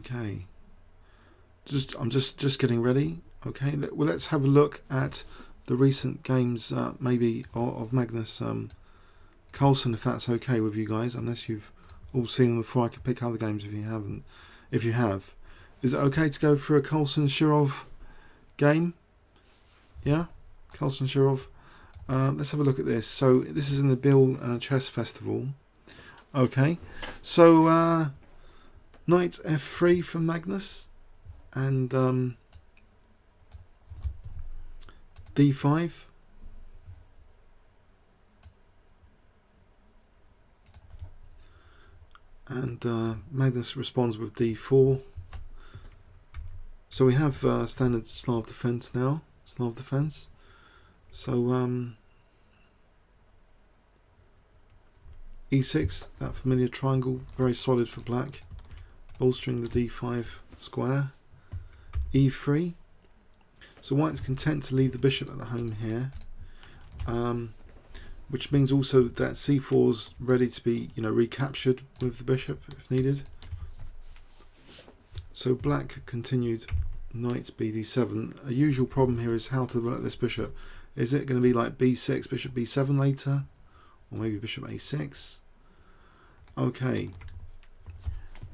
Okay. I'm just getting ready. Okay. Well, let's have a look at the recent games, maybe of Magnus Carlsen, if that's okay with you guys. Unless you've all seen them before, I could pick other games if you haven't. If you have, is it okay to go for a Carlsen Shirov game? Yeah, Carlsen Shirov. Let's have a look at this. So this is in the Biel Chess Festival. Okay, so knight f3 for Magnus, and d5. And Magnus responds with d4. So we have standard Slav defense now. Slav defense. So e6, that familiar triangle, very solid for black, bolstering the d5 square. e3. So white's content to leave the bishop at the home here, which means also that c4's ready to be, recaptured with the bishop if needed. So black continued knight bd7. A usual problem here is how to develop this bishop. Is it going to be like b6, bishop b7 later? Or maybe bishop a6? Okay.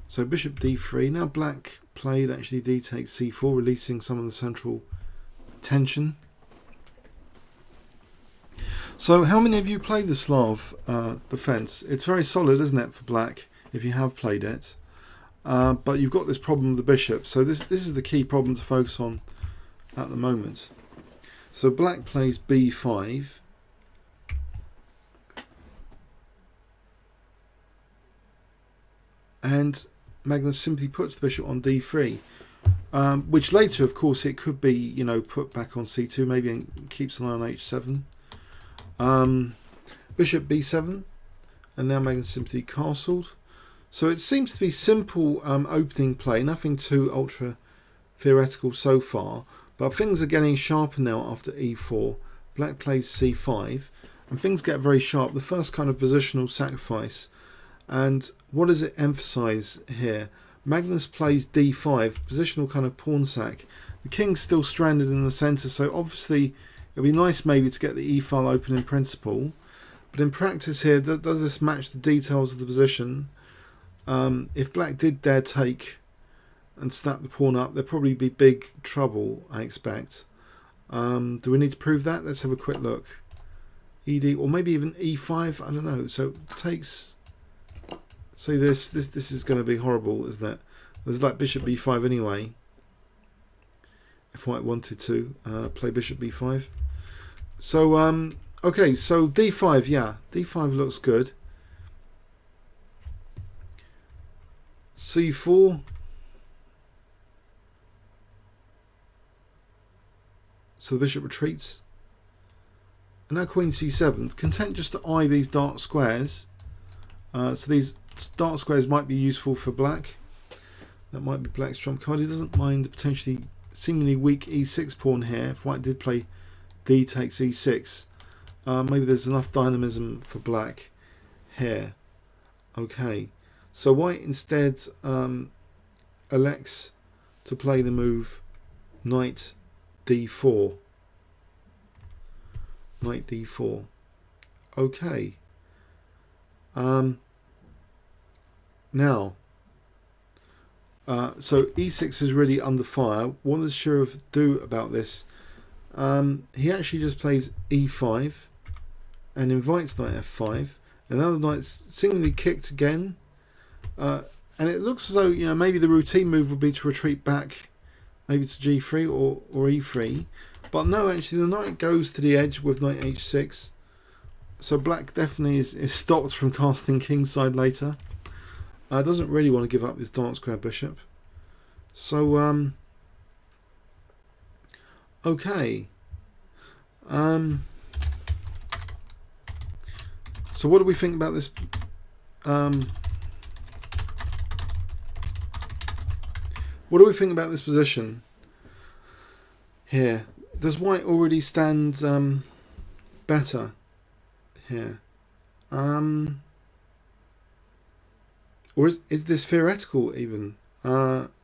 So bishop d3. Now black played actually d takes c4, releasing some of the central tension. So how many of you play the Slav defense? It's very solid, isn't it, for black, if you have played it. But you've got this problem with the bishop. So this is the key problem to focus on at the moment. So black plays b5. And Magnus simply puts the bishop on d3. Which later, of course, it could be, put back on c2, maybe, and keeps an eye on h7. Bishop b7. And now Magnus simply castled. So it seems to be simple opening play, nothing too ultra theoretical so far, but things are getting sharper now after e4. Black plays c5, and things get very sharp. The first kind of positional sacrifice. And what does it emphasize here? Magnus plays d5, positional kind of pawn sack. The king's still stranded in the center, so obviously it'd be nice maybe to get the e-file open in principle, but in practice here, does this match the details of the position? If black did dare take and snap the pawn up, there'd probably be big trouble, I expect. Do we need to prove that? Let's have a quick look. ED, or maybe even e5, I don't know. So takes, say this is going to be horrible, isn't it? There's like bishop b5 anyway. If white wanted to play bishop b5. So, okay, so d5, yeah. d5 looks good. c4. So the bishop retreats. And now queen c7. Content just to eye these dark squares. So these dark squares might be useful for black. That might be black's trump card. He doesn't mind the potentially seemingly weak e6 pawn here. If white did play d takes e6. Maybe there's enough dynamism for black here. Okay. So white instead elects to play the move knight d4. Knight d4. Okay. Now, so e6 is really under fire. What does Shirov do about this? He actually just plays e5 and invites knight f5. And now the knight's seemingly kicked again. And it looks as though, maybe the routine move would be to retreat back, maybe to g3 or e3. But no, actually the knight goes to the edge with knight h6. So black definitely is stopped from casting kingside later. Doesn't really want to give up this dark square bishop. So, okay. So what do we think about this? What do we think about this position here? Does white already stand better here? Or is this theoretical even?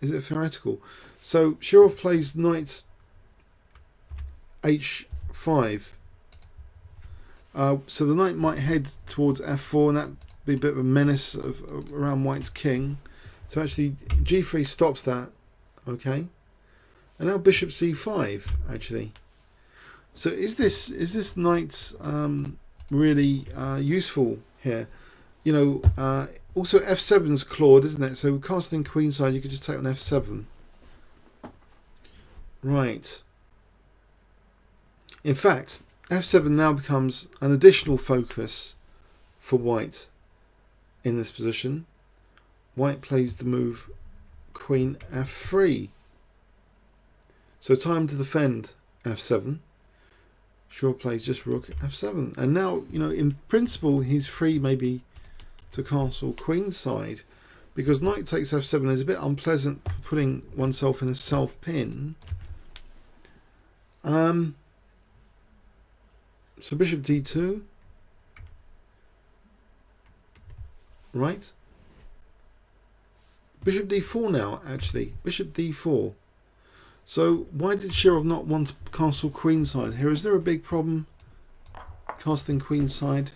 is it theoretical? So Shirov plays knight h5. So the knight might head towards f4, and that'd be a bit of a menace around white's king. So actually g3 stops that. Okay, and now bishop c5 actually. So is this knight really useful here? You know, also f7's clawed, isn't it? So casting queenside, you could just take on f7. Right. In fact, f7 now becomes an additional focus for white in this position. White plays the move queen f3. So time to defend f7. Shaw plays just rook f7. And now, you know, in principle, he's free maybe to castle queenside, because knight takes f7 is a bit unpleasant for putting oneself in a self-pin. So bishop d2. Right. Bishop d4 now, actually. Bishop d4. So why did Shirov not want to castle queenside here? Is there a big problem casting queenside?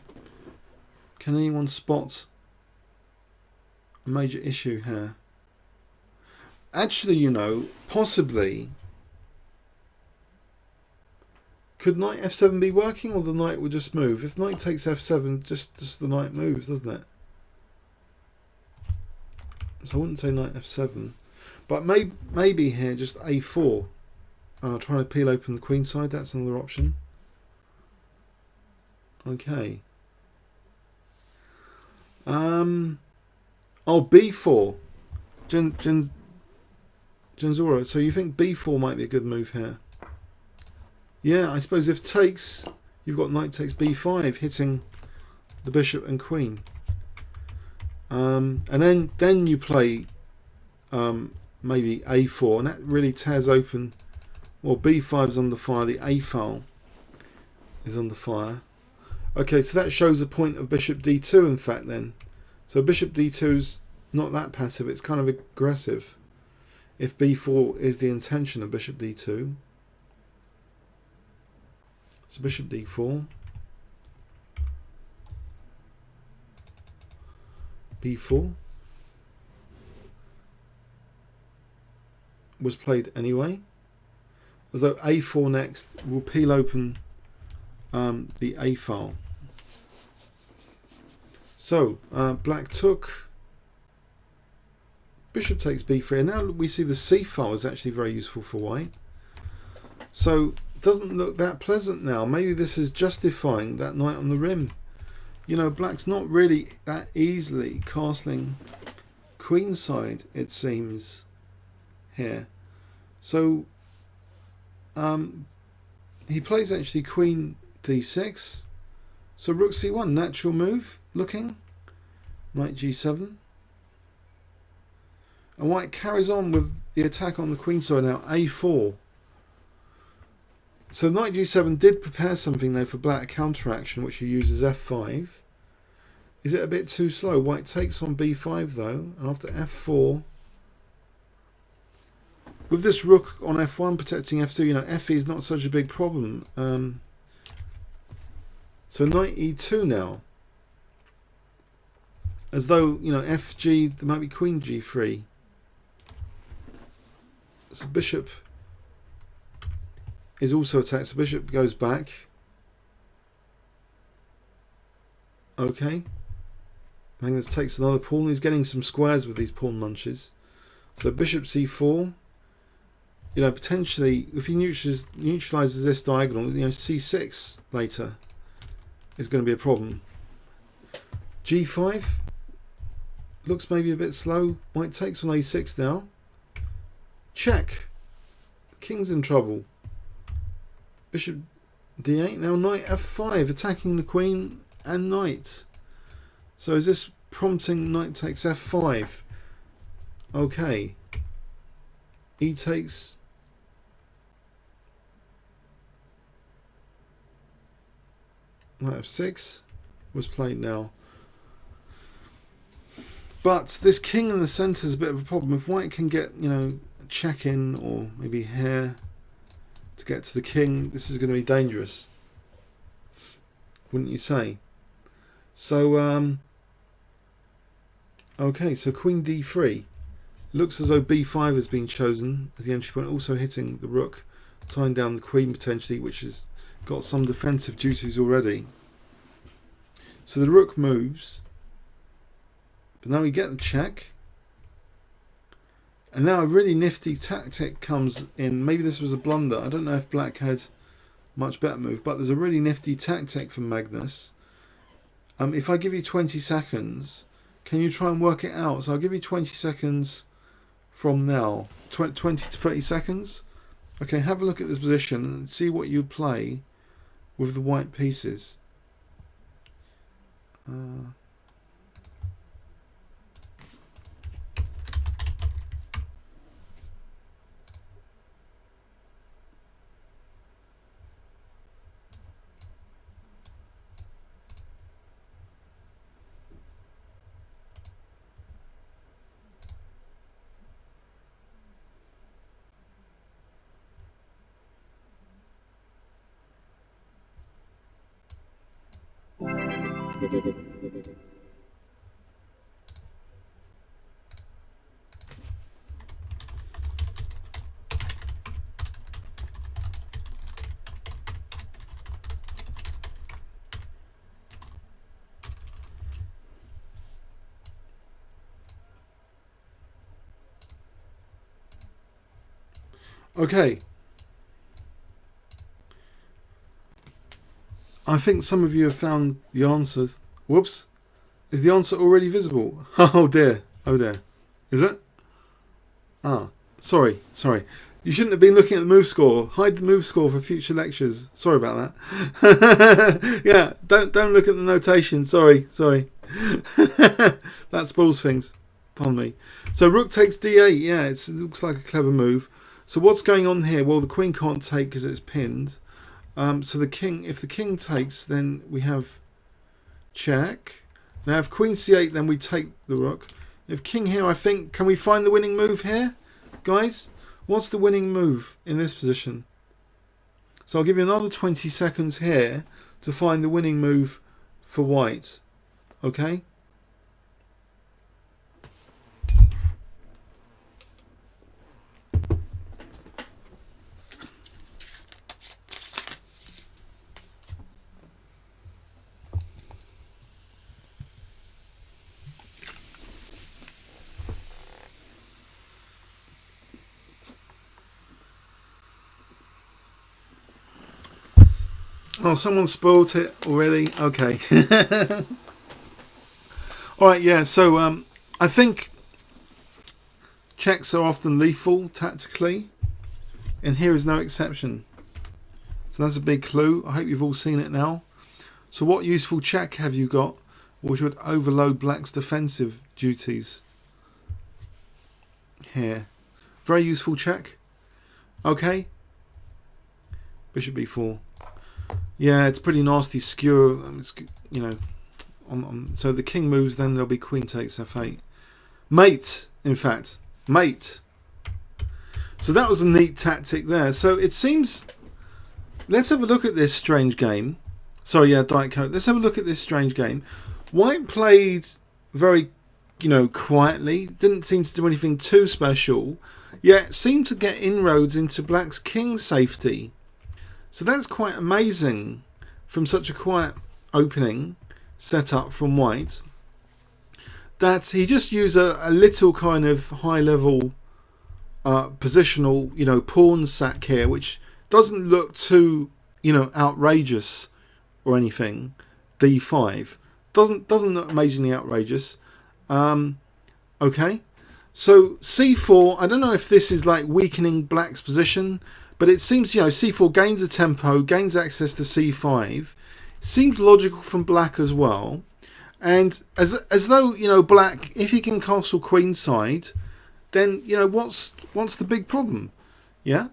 Can anyone spot a major issue here? Actually, you know, possibly, could knight f7 be working, or the knight will just move? If knight takes f7, just the knight moves, doesn't it? So I wouldn't say knight f7. But maybe here, just a4. Trying to peel open the queenside, that's another option. Okay. Oh, b4. Genzora, so you think b4 might be a good move here? Yeah, I suppose if takes, you've got knight takes b5, hitting the bishop and queen. And then you play maybe a4, and that really tears open. Well, b5 is under fire, the a file is under fire. Okay, so that shows the point of bishop d2, in fact, then. So bishop d2 is not that passive, it's kind of aggressive, if b4 is the intention of bishop d2. So bishop d4, b4 was played anyway, as though a4 next will peel open the a file. So black took, bishop takes b3, and now we see the c file is actually very useful for white. So it doesn't look that pleasant now. Maybe this is justifying that knight on the rim. You know, black's not really that easily castling queenside, it seems, here. So he plays actually queen d6. So rook c1, natural move, looking. Knight g7. And white carries on with the attack on the queenside now, a4. So knight g7 did prepare something though for black, counteraction, which he uses f5. Is it a bit too slow? White takes on b5 though, and after f4, with this rook on f1 protecting f2, you know, fe is not such a big problem. So knight e2 now, as though, you know, fg, there might be queen g3. So bishop is also attacked, so bishop goes back. Okay. Magnus takes another pawn. He's getting some squares with these pawn munches. So bishop c4. You know, potentially, if he neutralizes this diagonal, you know, c6 later is going to be a problem. g5 looks maybe a bit slow. White takes on a6 now. Check. King's in trouble. Bishop d8. Now knight f5, attacking the queen and knight. So is this prompting knight takes f5? Okay. E takes. Knight f6 was played now. But this king in the centre is a bit of a problem. If white can get, you know, a check in or maybe here to get to the king, this is going to be dangerous, wouldn't you say? So, okay, so queen d3. Looks as though b5 has been chosen as the entry point, also hitting the rook, tying down the queen potentially, which has got some defensive duties already. So the rook moves. But now we get the check. And now a really nifty tactic comes in. Maybe this was a blunder. I don't know if black had much better move, but there's a really nifty tactic from Magnus. If I give you 20 seconds, can you try and work it out? So I'll give you 20 seconds from now. 20 to 30 seconds. Okay, have a look at this position and see what you'd play with the white pieces. Okay. I think some of you have found the answers. Whoops. Is the answer already visible? Oh dear. Oh dear. Is it? Ah. Sorry. You shouldn't have been looking at the move score. Hide the move score for future lectures. Sorry about that. Yeah, don't look at the notation. Sorry. That spoils things. Pardon me. So rook takes d8. Yeah, it looks like a clever move. So what's going on here? Well, the queen can't take because it's pinned. So the king, if the king takes, then we have check. Now if queen c8, then we take the rook. If king here, I think, can we find the winning move here? Guys, what's the winning move in this position? So I'll give you another 20 seconds here to find the winning move for white. Okay? Oh, someone spoiled it already? Okay. Alright, yeah, so I think checks are often lethal tactically, and here is no exception. So that's a big clue. I hope you've all seen it now. So what useful check have you got which would overload black's defensive duties? Here. Very useful check. Okay. Bishop b4. Yeah, it's pretty nasty skewer. It's, you know, so the king moves, then there'll be queen takes f8. Mate, in fact. Mate. So that was a neat tactic there. So it seems... Let's have a look at this strange game. Sorry, yeah, Diet Coke. Let's have a look at this strange game. White played very, you know, quietly. Didn't seem to do anything too special. Yet seemed to get inroads into black's king safety. So that's quite amazing from such a quiet opening setup from white. That he just used a little kind of high level positional, you know, pawn sack here, which doesn't look too, you know, outrageous or anything. d5 doesn't look amazingly outrageous. Okay, so c4. I don't know if this is like weakening black's position. But it seems, you know, c4 gains a tempo, gains access to c5. Seems logical from black as well. And as though, you know, black, if he can castle queenside, then, you know, what's the big problem? Yeah?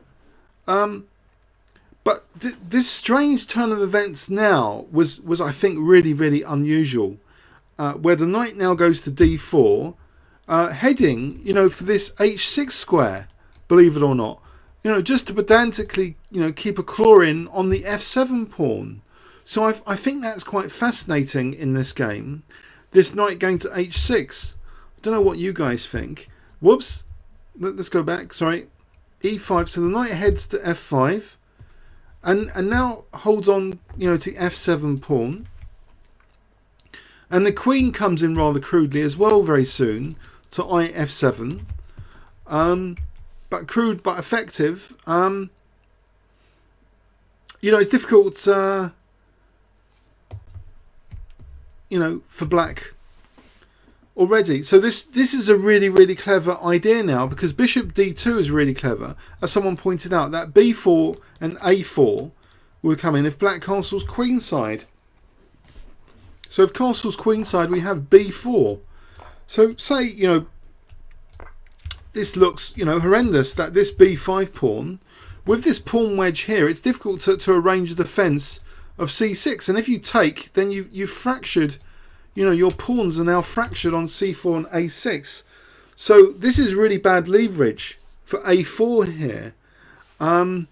But this strange turn of events now was I think, really, really unusual. Where the knight now goes to d4, heading, for this h6 square, believe it or not. Just to pedantically, keep a claw in on the f7 pawn. So I think that's quite fascinating in this game. This knight going to h6. I don't know what you guys think. Whoops. Let's go back. Sorry. e5. So the knight heads to f5. And now holds on, to the f7 pawn. And the queen comes in rather crudely as well very soon to f7. But crude but effective. It's difficult, for black already. So this is a really, really clever idea now, because bishop d2 is really clever. As someone pointed out, that b4 and a4 will come in if black castles queenside. So if castles queenside, we have b4. So say, this looks, horrendous, that this b5 pawn, with this pawn wedge here, it's difficult to arrange a defence of c6. And if you take, then you've fractured, your pawns are now fractured on c4 and a6. So this is really bad leverage for a4 here. And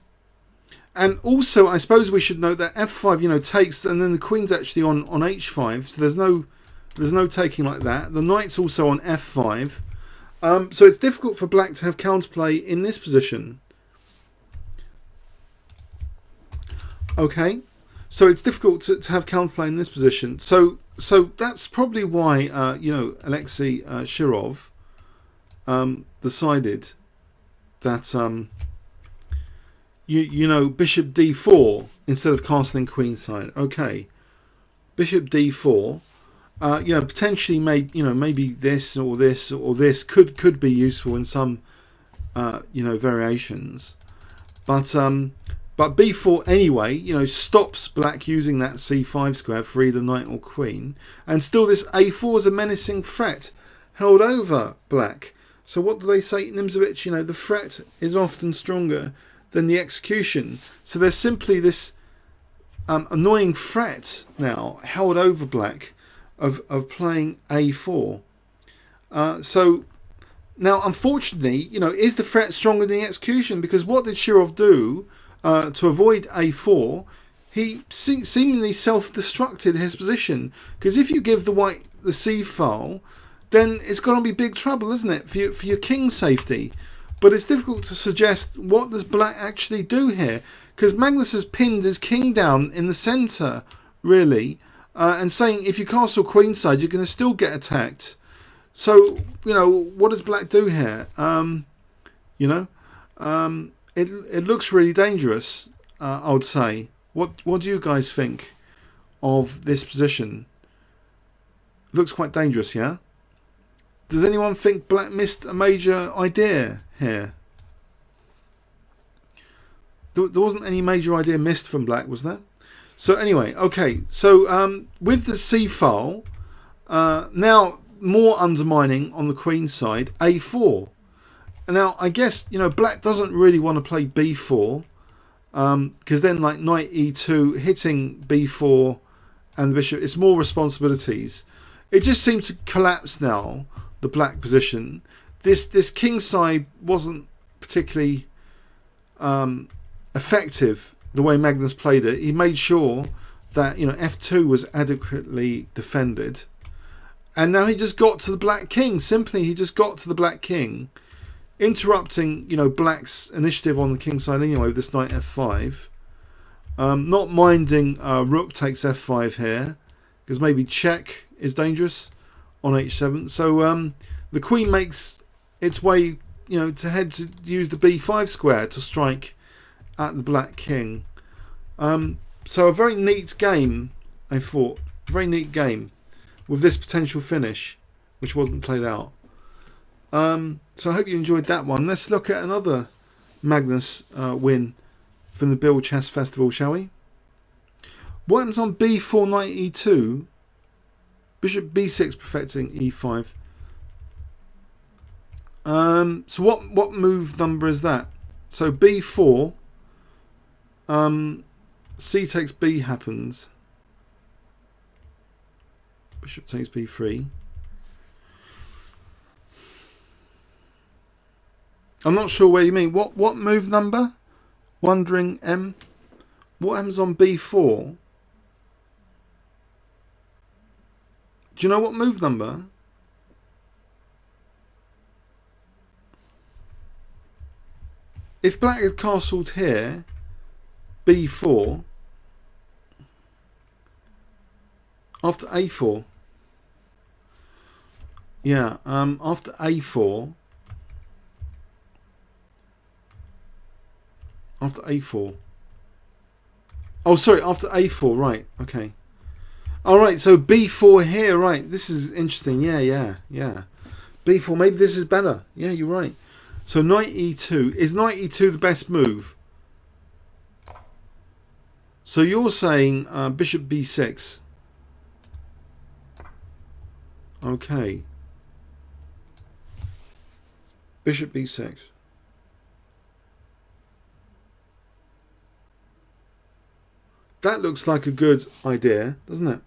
also, I suppose we should note that f5, takes, and then the queen's actually on h5. So there's no taking like that. The knight's also on f5. So it's difficult for black to have counterplay in this position. Okay, so it's difficult to have counterplay in this position. So that's probably why Alexei Shirov decided that bishop d4 instead of castling queenside. Okay, bishop d4. Potentially maybe this or this or this could be useful in some variations, but b4 anyway stops black using that c5 square for either knight or queen, and still this a4 is a menacing threat held over black. So what do they say, Nimzovich? The threat is often stronger than the execution. So there's simply this annoying threat now held over black of playing a4. So now, unfortunately, is the threat stronger than the execution? Because what did Shirov do to avoid a4? He seemingly self-destructed his position. Because if you give the white the c file, then it's going to be big trouble, isn't it, for your king's safety? But it's difficult to suggest what does black actually do here, because Magnus has pinned his king down in the centre, really, and saying if you castle queenside, you're going to still get attacked. So, what does black do here? It looks really dangerous, I would say. What do you guys think of this position? Looks quite dangerous, yeah? Does anyone think black missed a major idea here? There wasn't any major idea missed from black, was there? So anyway, okay. So with the c file, now more undermining on the queen side, a4. Now I guess black doesn't really want to play b4, because then like knight e2 hitting b4 and the bishop, it's more responsibilities. It just seems to collapse now, the black position. This king side wasn't particularly effective the way Magnus played it. He made sure that f2 was adequately defended, and now he just got to the black king. Simply, he just got to the black king, interrupting black's initiative on the king side anyway with this knight f5. Not minding rook takes f5 here, because maybe check is dangerous on h7. So the queen makes its way to head to use the b5 square to strike at the black king. So a very neat game, I thought. Very neat game with this potential finish, which wasn't played out. So I hope you enjoyed that one. Let's look at another Magnus win from the Biel Chess Festival, shall we? What happens on b4 knight e2? Bishop b6 perfecting e5. So what move number is that? So b4, c takes b happens. Bishop takes b3. I'm not sure where you mean. What move number? Wondering M. What happens on B4? Do you know what move number? If black had castled here, B4, after A4, yeah, after A4, oh sorry, after A4, right, okay. Alright, so B4 here, right, this is interesting, yeah. B4, maybe this is better, yeah, you're right. So knight E2, is knight E2 the best move? So you're saying bishop B6. Okay. Bishop B6. That looks like a good idea, doesn't it?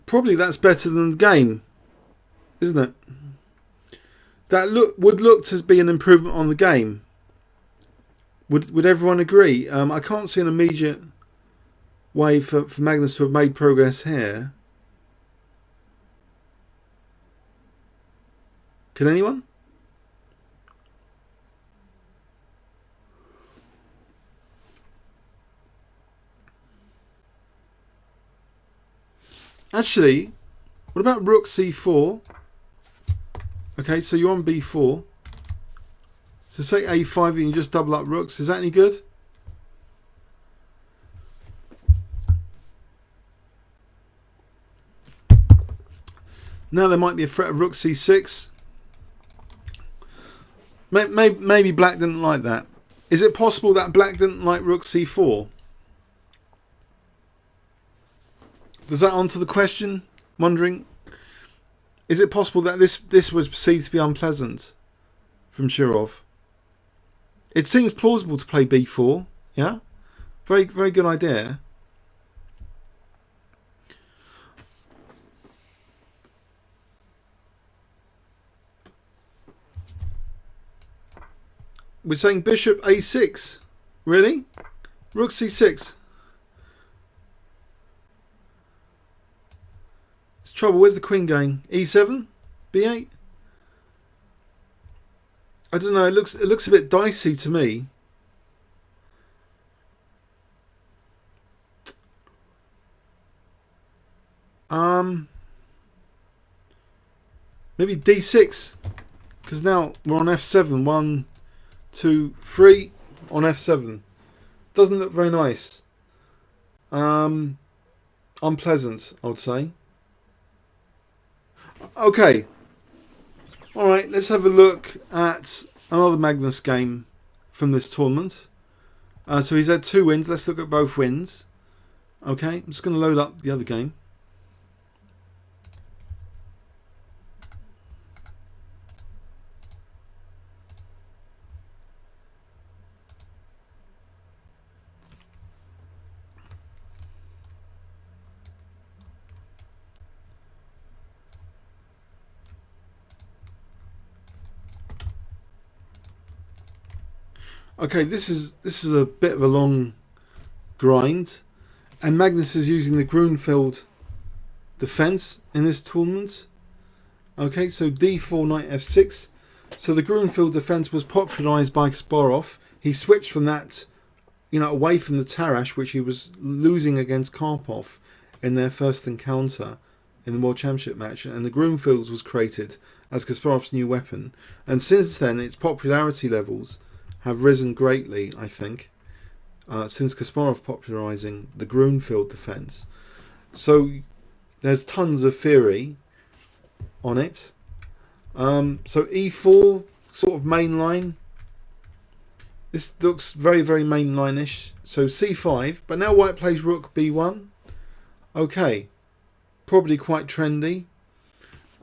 Probably that's better than the game, isn't it? That would look to be an improvement on the game. Would everyone agree? I can't see an immediate way for Magnus to have made progress here. Can anyone? Actually, what about rook c4? Okay, so you're on b4. So say a5 and you just double up rooks. Is that any good? Now there might be a threat of rook c6. Maybe black didn't like that. Is it possible that black didn't like rook c4? Does that answer the question? Wondering, is it possible that this was perceived to be unpleasant from Shirov? It seems plausible to play b4. Yeah, very good idea. We're saying bishop a6. Really? Rook c6. It's trouble. Where's the queen going? e7? b8? I don't know. It looks a bit dicey to me. Maybe d6, because now we're on f7. 1, 2, 3 on f7. Doesn't look very nice. Unpleasant, I would say. Okay. Alright, let's have a look at another Magnus game from this tournament. So he's had 2 wins. Let's look at both wins. Okay, I'm just going to load up the other game. Okay, this is a bit of a long grind, and Magnus is using the Grunfeld defense in this tournament. Okay, so d4 knight f6. So the Grunfeld defense was popularized by Kasparov. He switched from that, away from the Tarrasch, which he was losing against Karpov in their first encounter in the World Championship match, and the Grunfeld was created as Kasparov's new weapon. And since then, its popularity levels have risen greatly, I think, since Kasparov popularising the Grunfeld defence. So there's tons of theory on it. So e4, sort of mainline. This looks very mainline-ish. So c5, but now white plays rook b1. Okay, probably quite trendy.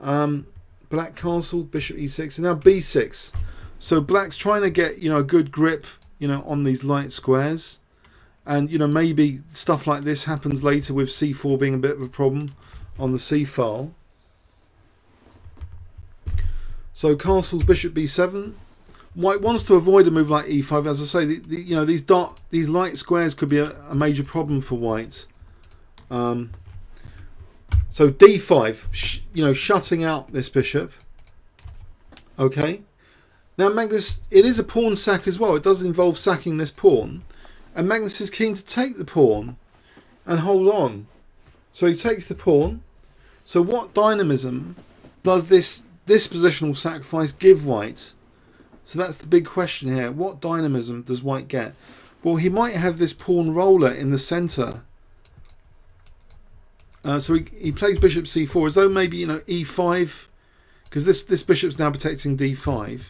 Black castled, bishop e6, and now b6. So black's trying to get, a good grip, on these light squares. And, maybe stuff like this happens later with c4 being a bit of a problem. on the C file. So castles bishop b7. White wants to avoid a move like e5. As I say, you know, these light squares could be a major problem for white. So d5, you know, shutting out this bishop. Okay. Now Magnus, it is a pawn sack as well. It does involve sacking this pawn, and Magnus is keen to take the pawn and hold on. So he takes the pawn. So what dynamism does this positional sacrifice give white? So that's the big question here. What dynamism does white get? Well, he might have this pawn roller in the centre. So he plays bishop c4 as though maybe, you know, e5, because this bishop's now protecting d5.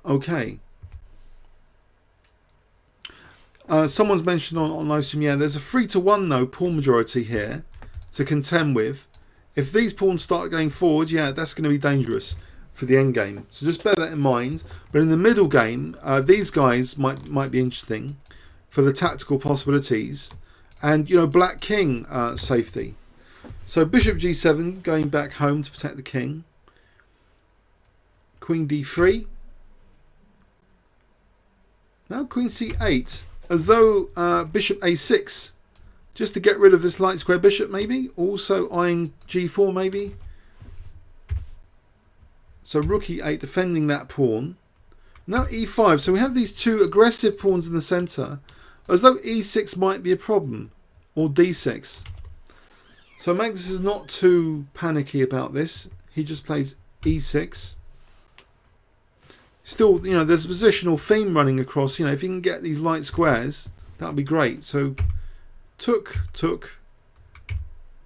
Okay. Someone's mentioned on live stream, yeah, there's a 3-to-1 though pawn majority here to contend with. If these pawns start going forward, yeah, that's going to be dangerous for the endgame. So just bear that in mind. But in the middle game, these guys might be interesting for the tactical possibilities. And, you know, black king safety. So bishop g7 going back home to protect the king. Queen d3. Now queen c8. As though bishop a6. Just to get rid of this light square bishop maybe. Also eyeing g4 maybe. So rook e8 defending that pawn. Now e5. So we have these two aggressive pawns in the centre. As though e6 might be a problem. Or d6. So Magnus is not too panicky about this. He just plays e6. Still, you know, there's a positional theme running across. You know, if you can get these light squares, that would be great. So took,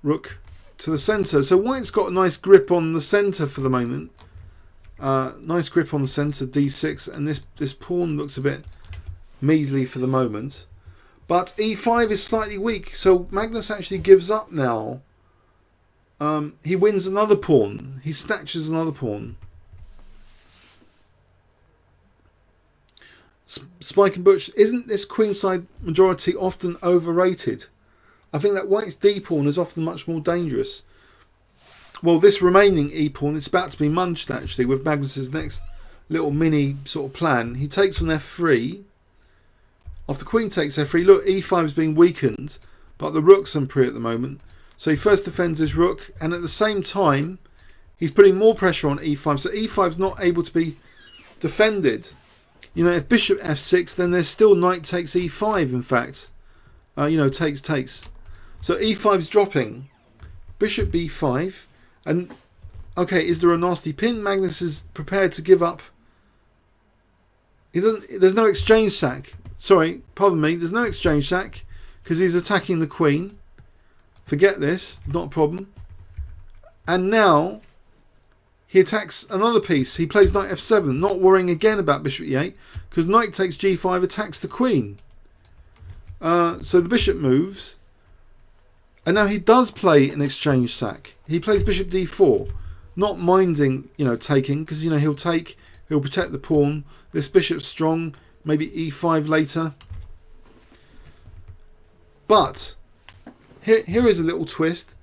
rook to the centre. So white's got a nice grip on the centre for the moment. Nice grip on the centre, d6, and this pawn looks a bit measly for the moment. But e5 is slightly weak, so Magnus actually gives up now. He wins another pawn. He snatches another pawn. Spike and Butch, isn't this queenside majority often overrated? I think that white's d pawn is often much more dangerous. Well, this remaining e pawn is about to be munched actually with Magnus's next little mini sort of plan. He takes on f3. After queen takes f3, look, e5 is being weakened, but the rook's on pre at the moment. So he first defends his rook, and at the same time, he's putting more pressure on e5. So e5 is not able to be defended. You know, if bishop f6, then there's still knight takes e5, in fact. You know, takes. So e5 is dropping. Bishop b5. And, okay, is there a nasty pin? Magnus is prepared to give up. There's no exchange sack. Sorry, pardon me. There's no exchange sack because he's attacking the queen. Forget this. Not a problem. And now he attacks another piece. He plays knight f7, not worrying again about bishop e8 because knight takes g5 attacks the queen. So the bishop moves. And now he does play an exchange sack. He plays bishop d4, not minding, you know, taking, because, you know, he'll protect the pawn. This bishop's strong, maybe e5 later. But here is a little twist.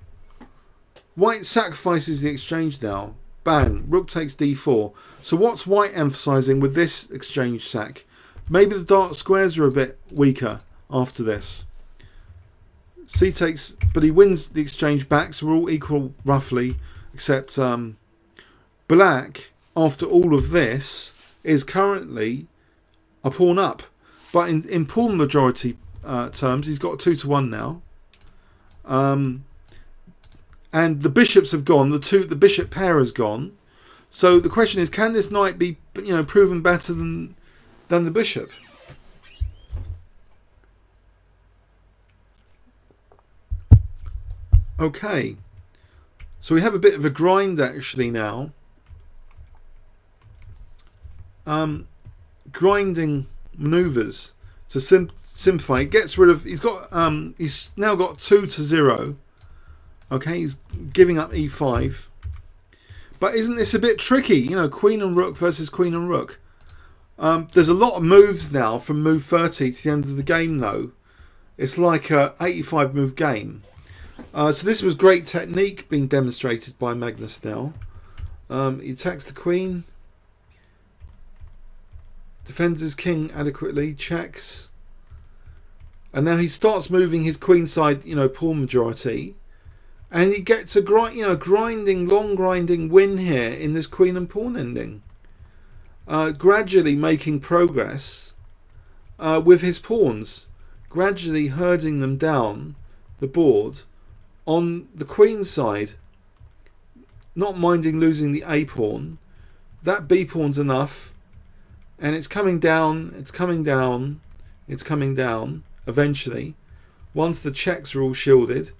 White sacrifices the exchange now. Bang, rook takes d4. So what's white emphasizing with this exchange sack? Maybe the dark squares are a bit weaker after this. C takes, but he wins the exchange back, so we're all equal roughly, except black, after all of this, is currently a pawn up. But in pawn majority terms, he's got a 2-to-1 now. And the bishops have gone, the bishop pair has gone. So the question is, can this knight be, you know, proven better than the bishop? Okay, so we have a bit of a grind actually now. Grinding maneuvers to simplify. It gets rid of. He's now got 2-0. Okay, he's giving up e5. But isn't this a bit tricky? You know, queen and rook versus queen and rook. There's a lot of moves now from move 30 to the end of the game though. It's like a 85 move game. So this was great technique being demonstrated by Magnus now. He attacks the queen, defends his king adequately, checks, and now he starts moving his queenside, pawn majority, and he gets a long grinding win here in this queen and pawn ending. Gradually making progress with his pawns, gradually herding them down the board on the queen side, not minding losing the A pawn. That B pawn's enough, and it's coming down, it's coming down, it's coming down eventually, once the checks are all shielded.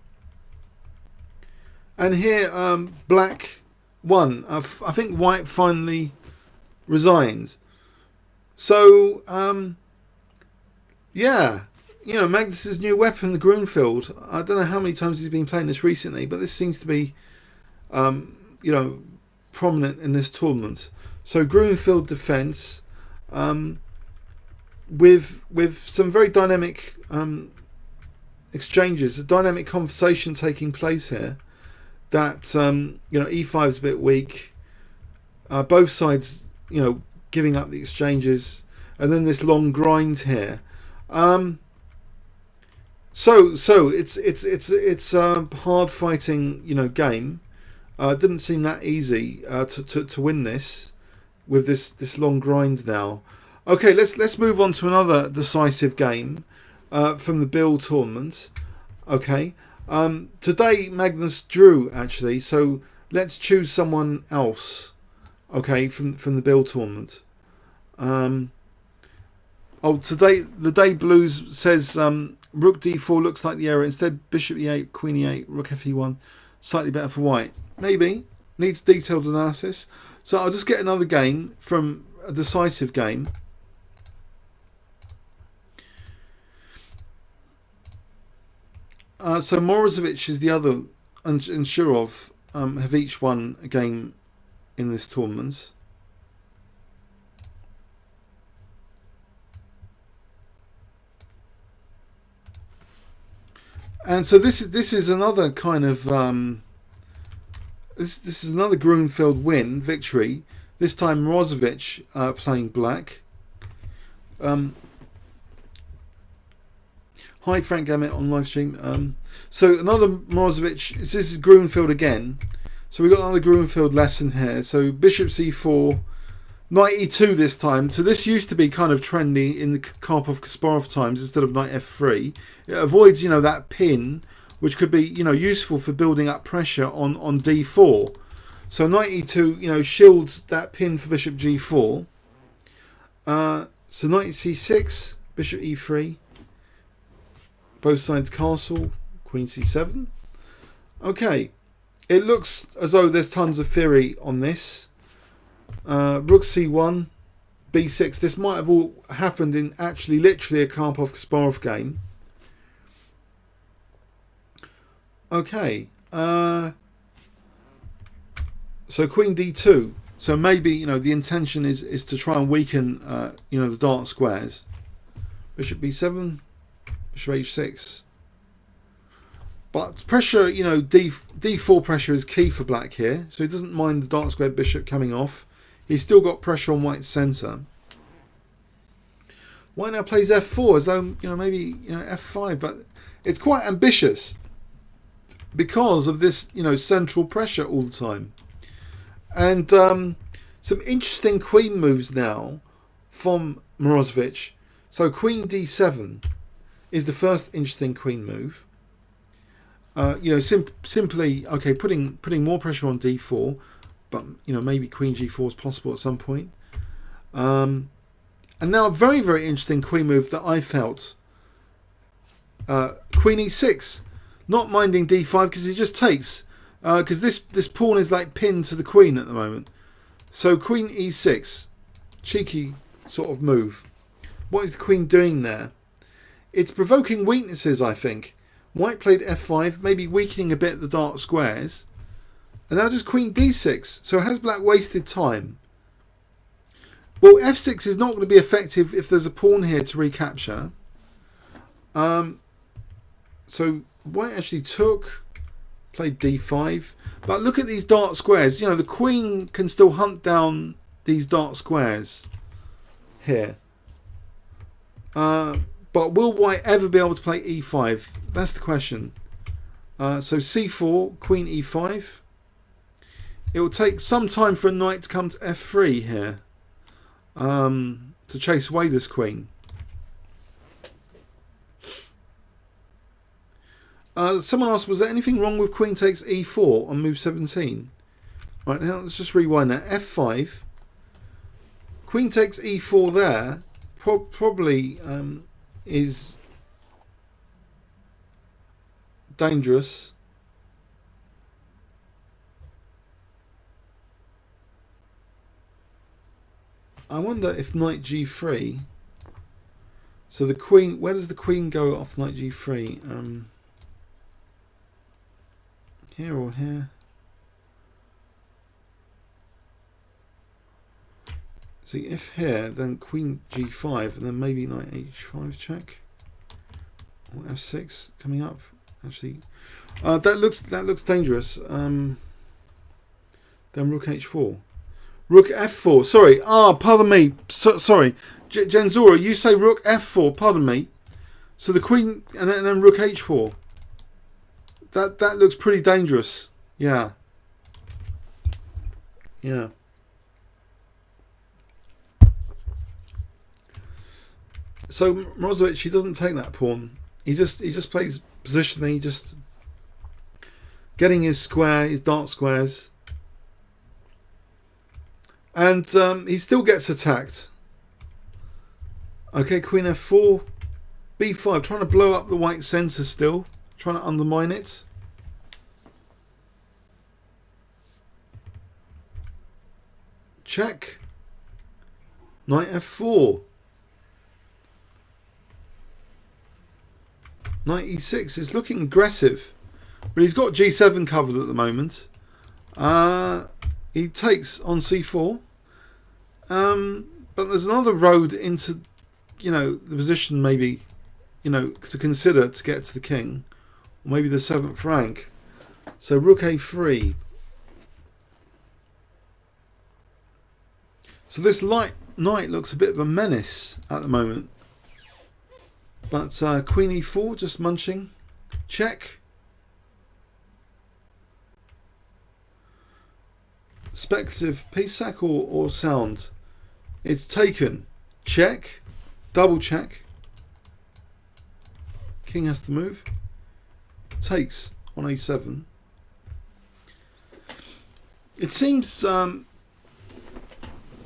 And here black won. I think white finally resigned. So yeah, Magnus's new weapon, the Grunfeld. I don't know how many times he's been playing this recently, but this seems to be prominent in this tournament. So Grunfeld defense, with some very dynamic exchanges, a dynamic conversation taking place here. That E5 is a bit weak. Both sides, giving up the exchanges, and then this long grind here. So it's a hard fighting game. Didn't seem that easy to win this with this long grind now. Okay, let's move on to another decisive game from the Biel tournament. Okay, today Magnus drew actually, so let's choose someone else. Okay, from the Biel tournament. Today the day blues says rook d4 looks like the error. Instead, bishop e8, queen e8, rook fe1, slightly better for white. Maybe needs detailed analysis. So I'll just get another game from a decisive game. So Morozevich is the other, and Shirov have each won a game in this tournament. And so this is another kind of this is another Grunfeld win victory. This time Morozevich playing black. Hi Frank Gamet on live stream. So another Morozevich. This is Grunfeld again. So we got another Grunfeld lesson here. So bishop c4, knight e2 this time. So this used to be kind of trendy in the Karpov-Kasparov times instead of knight f3. It avoids that pin, which could be useful for building up pressure on d4. So knight e2 shields that pin for bishop g4. So knight c6, bishop e3. Both sides castle, queen c7. Okay, it looks as though there's tons of theory on this. Rook c1, b6. This might have all happened in actually literally a Karpov-Kasparov game. Okay, so queen d2. So maybe the intention is to try and weaken the dark squares. Bishop b7. Bishop h6. But pressure, d4 pressure is key for black here. So he doesn't mind the dark square bishop coming off. He's still got pressure on white's centre. White now plays f4 as though, maybe, f5. But it's quite ambitious because of this, central pressure all the time. And some interesting queen moves now from Morozevich. So queen d7 is the first interesting queen move. Simply putting more pressure on d4, but maybe queen g4 is possible at some point. And now a very, very interesting queen move that I felt. Queen e6, not minding d5 because he just takes, because this pawn is like pinned to the queen at the moment. So queen e6, cheeky sort of move. What is the queen doing there? It's provoking weaknesses, I think. White played f5, maybe weakening a bit the dark squares. And now just queen d6. So has black wasted time? Well, f6 is not going to be effective if there's a pawn here to recapture. So white actually took, played d5. But look at these dark squares. You know, the queen can still hunt down these dark squares here. But will white ever be able to play e5? That's the question. So c4, queen e5. It will take some time for a knight to come to f3 here to chase away this queen. Someone asked, was there anything wrong with queen takes e4 on move 17? Right, now let's just rewind that. f5. Queen takes e4 there. Probably is dangerous. I wonder if knight g3. So the queen, where does the queen go off knight g3? Here or here? See, if here, then queen g5, and then maybe knight h5 check, or f6 coming up. Actually, that looks dangerous. Then rook h4, rook f4. Sorry, pardon me. Sorry, Genzora, you say rook f4. Pardon me. So the queen and then rook h4. That looks pretty dangerous. Yeah. Yeah. So Mrozovic, he doesn't take that pawn. He just plays positioning. He just getting his square, his dark squares, and he still gets attacked. Okay, queen f4, b5, trying to blow up the white centre still, trying to undermine it. Check. Knight f4. Knight e6 is looking aggressive, but he's got g7 covered at the moment. He takes on c4, but there's another road into, the position maybe, to consider to get to the king, or maybe the 7th rank. So rook a3. So this light knight looks a bit of a menace at the moment. But queen e4, just munching. Check. Speculative piece sack or sound. It's taken. Check. Double check. King has to move. Takes on a7. It seems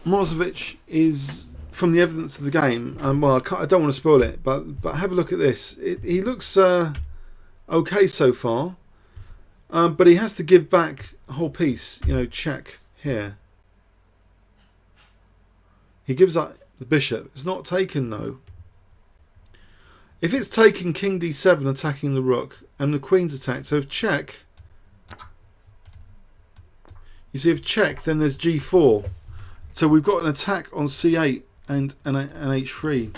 Mrozovic is, from the evidence of the game, well, I don't want to spoil it, but have a look at this. He looks okay so far, but he has to give back a whole piece. Check here. He gives up the bishop. It's not taken though. If it's taken, king d7 attacking the rook, and the queen's attacked. So if check, you see, if check, then there's g4. So we've got an attack on c8 and h3,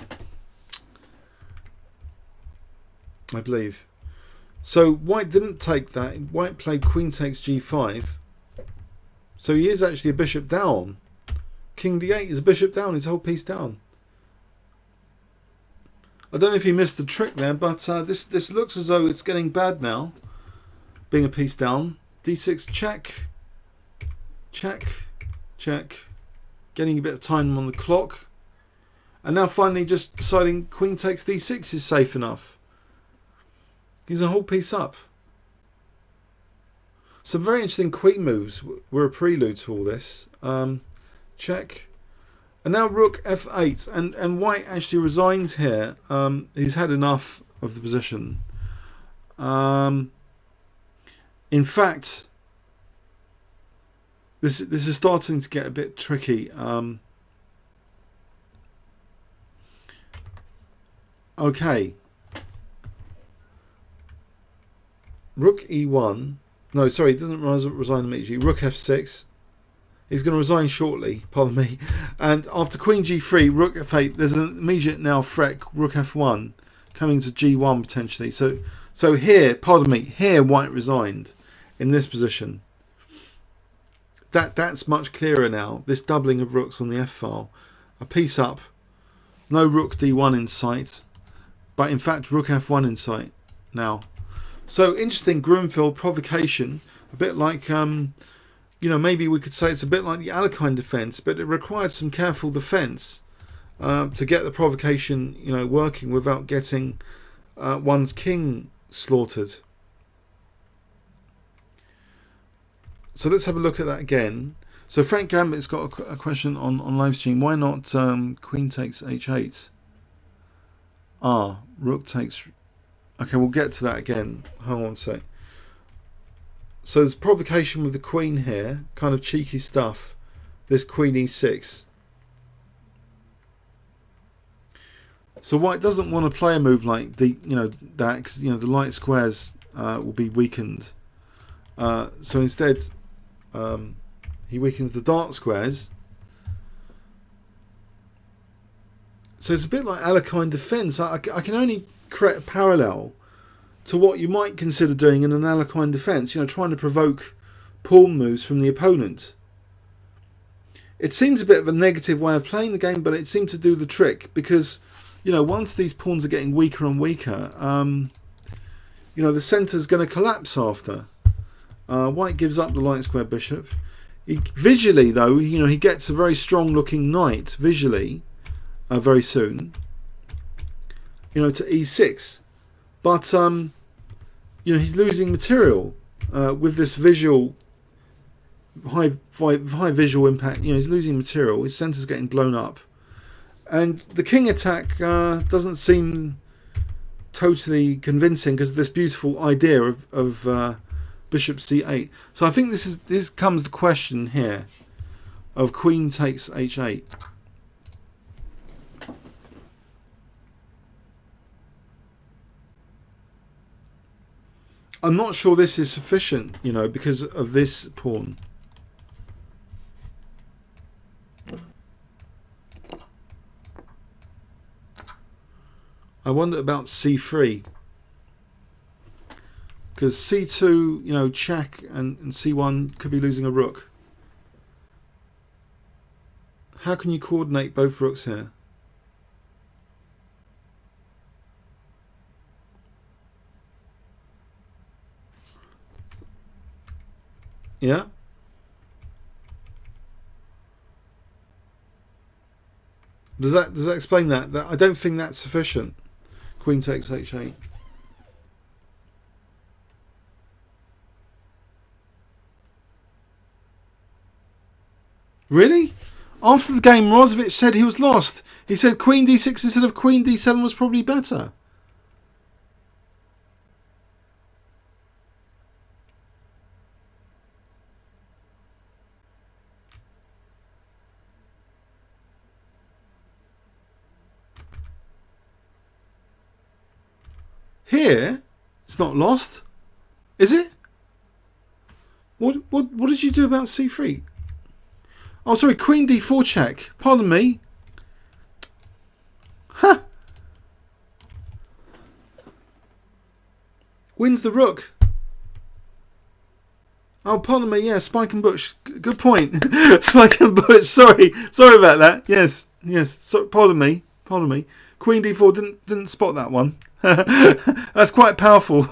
I believe. So white didn't take that. White played queen takes g5. So he is actually a bishop down. King d8 is a bishop down. His whole piece down. I don't know if he missed the trick there, but this looks as though it's getting bad now, being a piece down. d6 check, check, check. Getting a bit of time on the clock. And now finally just deciding queen takes d6 is safe enough. He's a whole piece up. Some very interesting queen moves were a prelude to all this. Check. And now rook f8. And white actually resigns here. He's had enough of the position. In fact, this is starting to get a bit tricky. Okay. Rook e1. No, sorry, it doesn't resign immediately. Rook f6. He's going to resign shortly, pardon me. And after queen g3, rook f8, there's an immediate now threat, rook f1, coming to g1 potentially. So So here, pardon me, here white resigned in this position. That's much clearer now. This doubling of rooks on the F file. A piece up. No rook d1 in sight. But in fact, rook f1 in sight now. So interesting Grunfeld provocation. A bit like, maybe we could say it's a bit like the Alekhine defense, but it requires some careful defense to get the provocation, working without getting one's king slaughtered. So let's have a look at that again. So Frank Gambit's got a question on live stream. Why not queen takes h8? Rook takes... Okay, we'll get to that again. Hang on a sec. So there's provocation with the queen here. Kind of cheeky stuff. This queen e6. So white doesn't want to play a move like that, because the light squares will be weakened. So instead, he weakens the dark squares. So it's a bit like Alekhine defense. I can only create a parallel to what you might consider doing in an Alekhine defense. Trying to provoke pawn moves from the opponent. It seems a bit of a negative way of playing the game, but it seemed to do the trick because, once these pawns are getting weaker and weaker, the centre's going to collapse after. White gives up the light square bishop. Visually, though, he gets a very strong-looking knight visually very soon. To e6, but he's losing material with this visual high visual impact. He's losing material. His centre's getting blown up, and the king attack doesn't seem totally convincing because of this beautiful idea of bishop c8. So I think this comes the question here of queen takes h8. I'm not sure this is sufficient, because of this pawn. I wonder about c3. Because c2, check, and c1 could be losing a rook. How can you coordinate both rooks here? Yeah. Does that explain that? I don't think that's sufficient. Queen takes h8. Really? After the game, Rozovic said he was lost. He said queen d6 instead of queen d7 was probably better. Here, it's not lost, is it? What did you do about c3? Oh, sorry, queen d4 check. Pardon me. Huh. Wins the rook. Oh, pardon me. Yeah, Spike and Butch. Good point. Spike and Butch. Sorry about that. Yes. So, pardon me. Queen d4 didn't spot that one. That's quite powerful.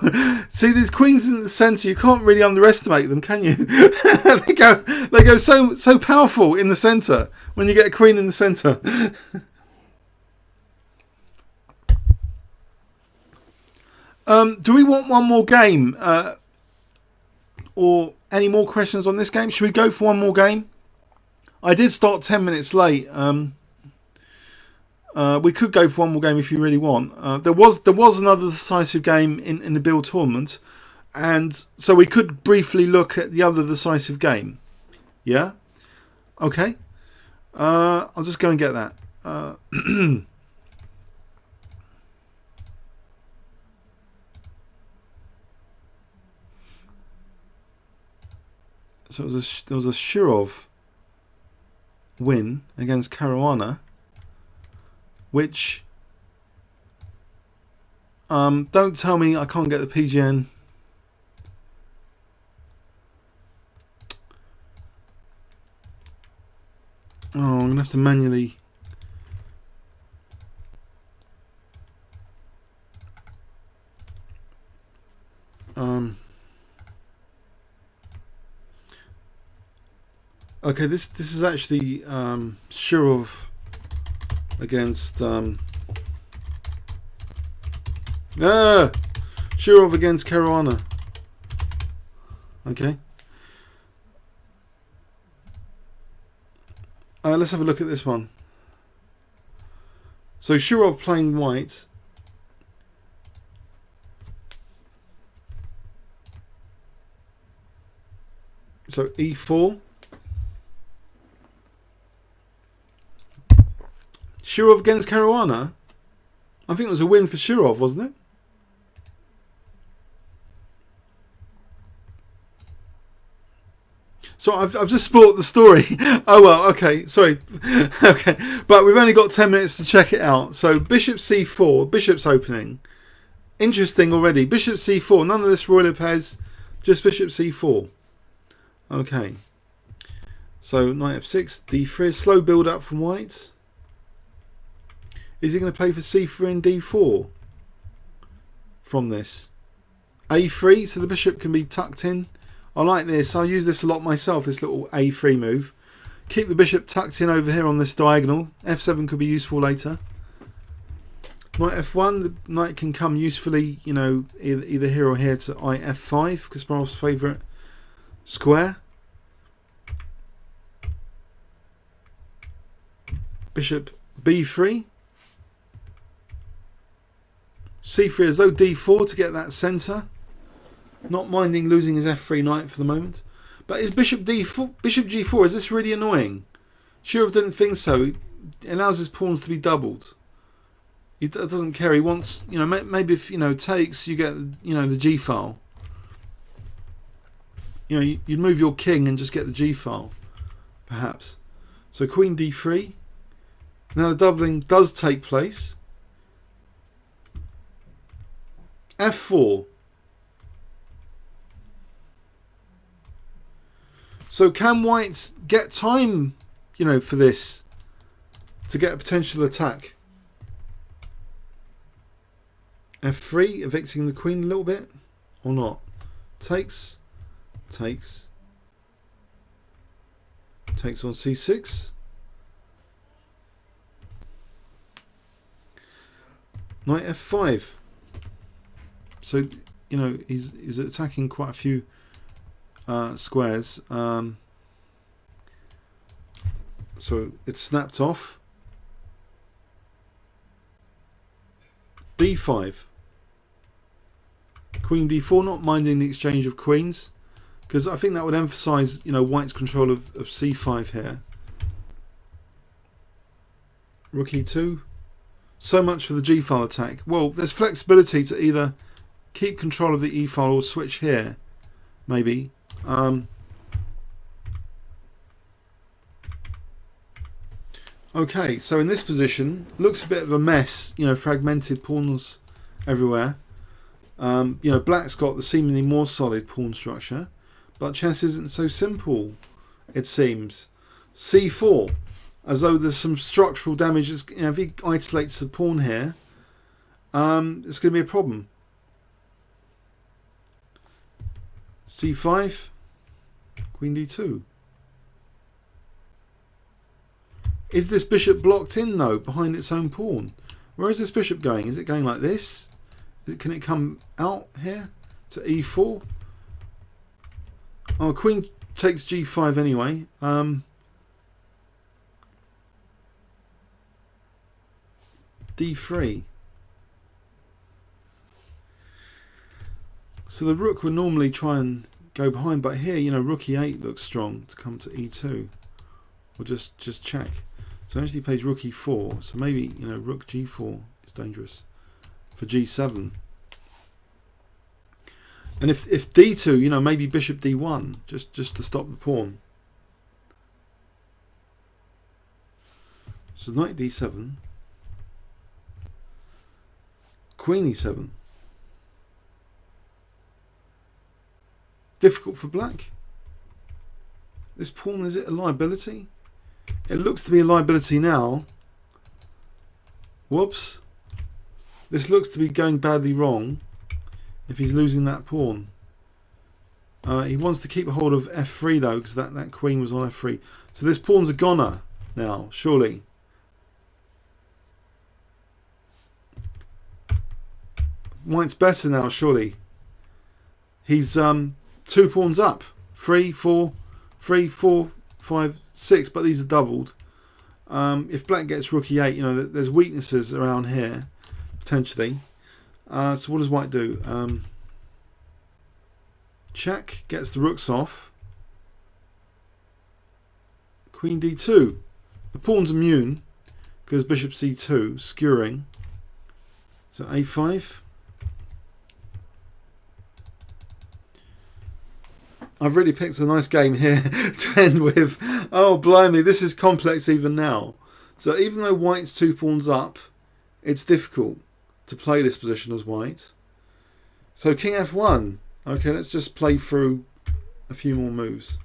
See, these queens in the centre, you can't really underestimate them, can you? they go so powerful in the centre when you get a queen in the centre. Do we want one more game or any more questions on this game? Should we go for one more game? I did start 10 minutes late. We could go for one more game if you really want. There was another decisive game in the Biel tournament, and so we could briefly look at the other decisive game. Yeah? Okay. I'll just go and get that. So there was a Shirov win against Caruana, which Don't tell me I can't get the PGN. Oh, I'm going to have to manually... okay, this is actually Shirov against... Shirov against Caruana. Okay. Let's have a look at this one. So Shirov playing white. So e4. Shirov against Caruana. I think it was a win for Shirov, wasn't it? So I've just spoiled the story. Oh well, okay, sorry. Okay, but we've only got 10 minutes to check it out. So bishop c4, bishop's opening. Interesting already. Bishop c4, none of this Roy Lopez, just bishop c4. Okay. So knight f6, d3, slow build up from white. Is he going to play for c3 and d4 from this? a3, so the bishop can be tucked in. I like this. I use this a lot myself, this little a3 move. Keep the bishop tucked in over here on this diagonal. f7 could be useful later. Knight f1, the knight can come usefully, you know, either here or here to f5, Kasparov's favourite square. Bishop b3. c3 as though d4 to get that centre. Not minding losing his f3 knight for the moment. But is bishop d4, bishop g4, is this really annoying? Shirov didn't think so. It allows his pawns to be doubled. He doesn't care. He wants, you know, maybe if, you know, takes, you get, you know, the g file. You know, you'd move your king and just get the g file, perhaps. So queen d3. Now the doubling does take place. f4. So can white get time, you know, for this to get a potential attack? f3, evicting the queen a little bit, or not? Takes, takes, takes on c6. Knight f5. So, you know, he's attacking quite a few squares. So it's snapped off. d5. Queen d4, not minding the exchange of queens, because I think that would emphasize, you know, white's control of c5 here. Rook e2. So much for the g file attack. Well, there's flexibility to either keep control of the e file or switch here, maybe. Okay, so in this position, looks a bit of a mess, you know, fragmented pawns everywhere. You know, black's got the seemingly more solid pawn structure, but chess isn't so simple, it seems. c4, as though there's some structural damage. You know, if he isolates the pawn here, it's going to be a problem. c5, queen d2. Is this bishop blocked in though behind its own pawn? Where is this bishop going? Is it going like this? Can it come out here to e4? Oh, queen takes g5 anyway. d3. So the rook would normally try and go behind, but here, you know, rook e8 looks strong to come to e2. Or just check. So actually he plays rook e4. So maybe, you know, rook g4 is dangerous for g7. And if d2, you know, maybe bishop d1 just to stop the pawn. So knight d7. Queen e7. Difficult for black. This pawn, is it a liability? It looks to be a liability now. Whoops. This looks to be going badly wrong if he's losing that pawn. He wants to keep a hold of f3 though, because that queen was on f3. So this pawn's a goner now, surely. White's better now, surely. He's 2 pawns up. 3, 4, 3, 4, 5, 6, but these are doubled. If black gets rook e8, you know, there's weaknesses around here, potentially. So what does white do? Check, gets the rooks off. Queen d2. The pawn's immune, because bishop c2, skewering. So a5. I've really picked a nice game here to end with. Oh, blimey, this is complex even now. So even though white's 2 pawns up, it's difficult to play this position as white. So king f1. Okay, let's just play through a few more moves.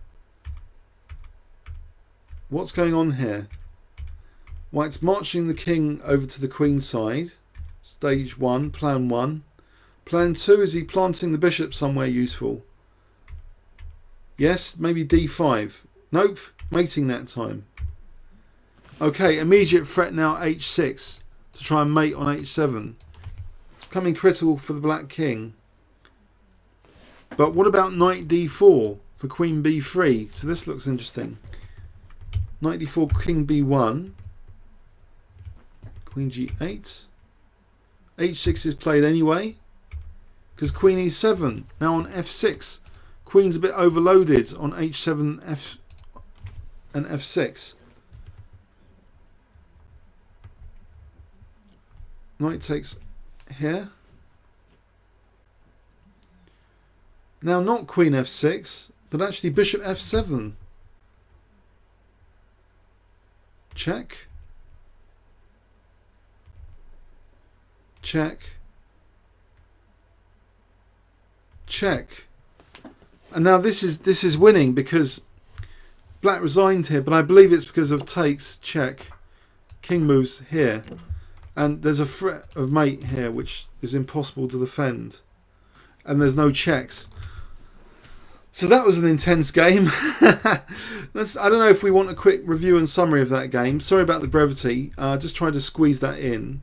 What's going on here? White's marching the king over to the queen side. Stage 1, plan 1. Plan 2, is he planting the bishop somewhere useful? Yes, maybe d5. Nope, mating that time. Okay, immediate threat now h6 to try and mate on h7. It's becoming critical for the black king. But what about knight d4 for queen b3? So this looks interesting. Knight d4, king b1. Queen g8. h6 is played anyway, because queen e7. Now on f6. Queen's a bit overloaded on h7 f and f6. Knight takes here. Now not queen f6, but actually bishop f7. Check. Check. Check. And now this is winning because black resigned here, but I believe it's because of takes, check, king moves here, and there's a threat of mate here which is impossible to defend, and there's no checks. So that was an intense game. I don't know if we want a quick review and summary of that game. Sorry about the brevity. Just tried to squeeze that in.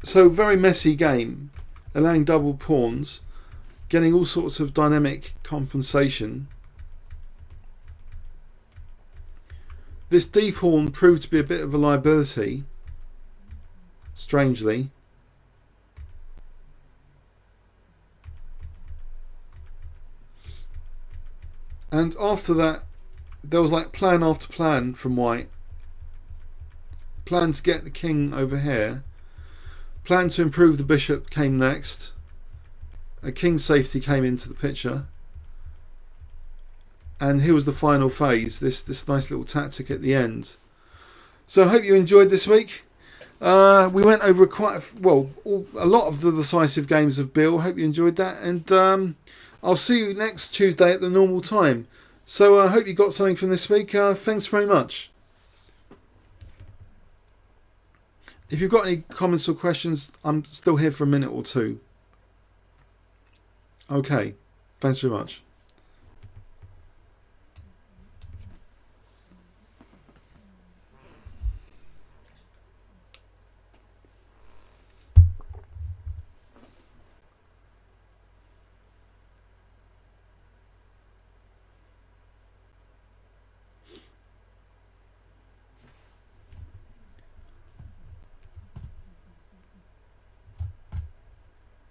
So very messy game, allowing double pawns. Getting all sorts of dynamic compensation. This d pawn proved to be a bit of a liability, strangely. And after that, there was like plan after plan from white. Plan to get the king over here. Plan to improve the bishop came next. A king safety came into the picture, and here was the final phase, this nice little tactic at the end. So I hope you enjoyed this week. We went over a lot of the decisive games of Biel. Hope you enjoyed that, and I'll see you next Tuesday at the normal time. So I hope you got something from this week. Thanks very much. If you've got any comments or questions, I'm still here for a minute or two. Okay, thanks very much.